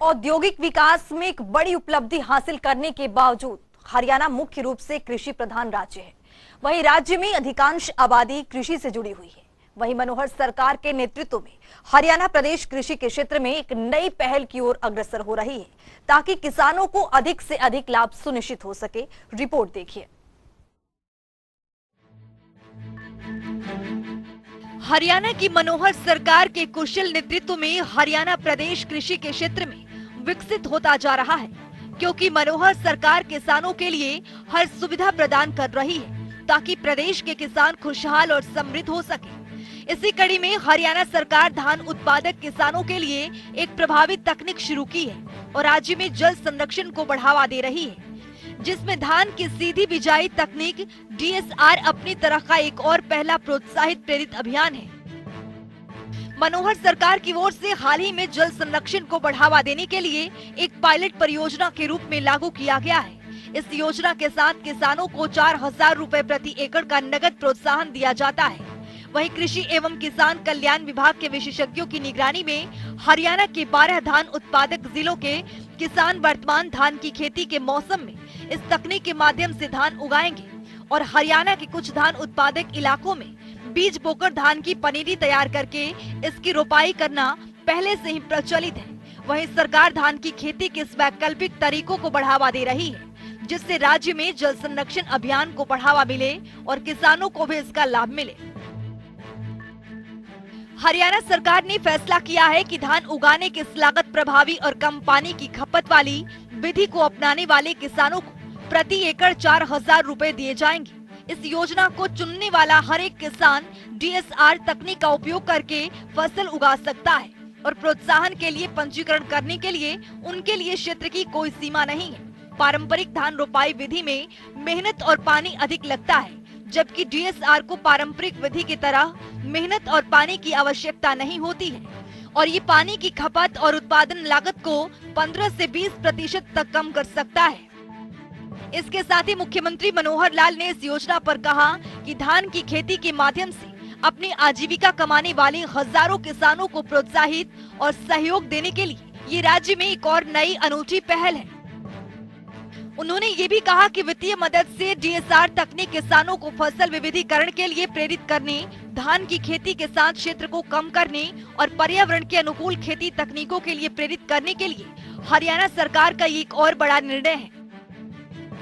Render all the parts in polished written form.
औद्योगिक विकास में एक बड़ी उपलब्धि हासिल करने के बावजूद हरियाणा मुख्य रूप से कृषि प्रधान राज्य है। वहीं राज्य में अधिकांश आबादी कृषि से जुड़ी हुई है। वहीं मनोहर सरकार के नेतृत्व में हरियाणा प्रदेश कृषि के क्षेत्र में एक नई पहल की ओर अग्रसर हो रही है, ताकि किसानों को अधिक से अधिक लाभ सुनिश्चित हो सके। रिपोर्ट देखिए। हरियाणा की मनोहर सरकार के कुशल नेतृत्व में हरियाणा प्रदेश कृषि के क्षेत्र में विकसित होता जा रहा है, क्योंकि मनोहर सरकार किसानों के लिए हर सुविधा प्रदान कर रही है, ताकि प्रदेश के किसान खुशहाल और समृद्ध हो सके। इसी कड़ी में हरियाणा सरकार धान उत्पादक किसानों के लिए एक प्रभावी तकनीक शुरू की है और राज्य में जल संरक्षण को बढ़ावा दे रही है, जिसमें धान की सीधी बिजाई तकनीक DSR अपनी तरह का एक और पहला प्रोत्साहित प्रेरित अभियान है। मनोहर सरकार की ओर से हाल ही में जल संरक्षण को बढ़ावा देने के लिए एक पायलट परियोजना के रूप में लागू किया गया है। इस योजना के साथ किसानों को 4,000 रुपए प्रति एकड़ का नगद प्रोत्साहन दिया जाता है। वहीं कृषि एवं किसान कल्याण विभाग के विशेषज्ञों की निगरानी में हरियाणा के 12 धान उत्पादक जिलों के किसान वर्तमान धान की खेती के मौसम में इस तकनीक के माध्यम से धान उगाएंगे और हरियाणा के कुछ धान उत्पादक इलाकों में बीज बोकर धान की पनीरी तैयार करके इसकी रोपाई करना पहले से ही प्रचलित है। वहीं सरकार धान की खेती के वैकल्पिक तरीकों को बढ़ावा दे रही है, जिससे राज्य में जल संरक्षण अभियान को बढ़ावा मिले और किसानों को भी इसका लाभ मिले। हरियाणा सरकार ने फैसला किया है कि धान उगाने की लागत प्रभावी और कम पानी की खपत वाली विधि को अपनाने वाले किसानों को प्रति एकड़ 4,000 रुपए दिए जाएंगे। इस योजना को चुनने वाला हर एक किसान DSR तकनीक का उपयोग करके फसल उगा सकता है और प्रोत्साहन के लिए पंजीकरण करने के लिए उनके लिए क्षेत्र की कोई सीमा नहीं है। पारंपरिक धान रोपाई विधि में मेहनत और पानी अधिक लगता है, जबकि DSR को पारंपरिक विधि की तरह मेहनत और पानी की आवश्यकता नहीं होती है और ये पानी की खपत और उत्पादन लागत को 15 से 20% तक कम कर सकता है। इसके साथ ही मुख्यमंत्री मनोहर लाल ने इस योजना पर कहा कि धान की खेती के माध्यम से अपनी आजीविका कमाने वाले हजारों किसानों को प्रोत्साहित और सहयोग देने के लिए ये राज्य में एक और नई अनूठी पहल है। उन्होंने ये भी कहा कि वित्तीय मदद से DSR तकनीक किसानों को फसल विविधीकरण के लिए प्रेरित करने, धान की खेती के साथ क्षेत्र को कम करने और पर्यावरण के अनुकूल खेती तकनीकों के लिए प्रेरित करने के लिए हरियाणा सरकार का एक और बड़ा निर्णय है।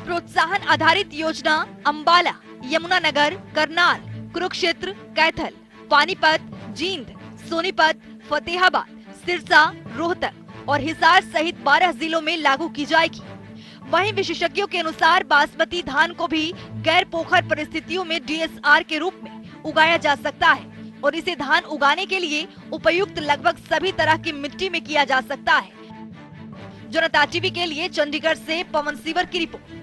प्रोत्साहन आधारित योजना अंबाला, यमुनानगर, करनाल, कुरुक्षेत्र, कैथल, पानीपत, जींद, सोनीपत, फतेहाबाद, सिरसा, रोहतक और हिसार सहित 12 जिलों में लागू की जाएगी। वहीं विशेषज्ञों के अनुसार बासमती धान को भी गैर पोखर परिस्थितियों में DSR के रूप में उगाया जा सकता है और इसे धान उगाने के लिए उपयुक्त लगभग सभी तरह की मिट्टी में किया जा सकता है। जनता टीवी के लिए चंडीगढ़ से पवन सिवर की रिपोर्ट।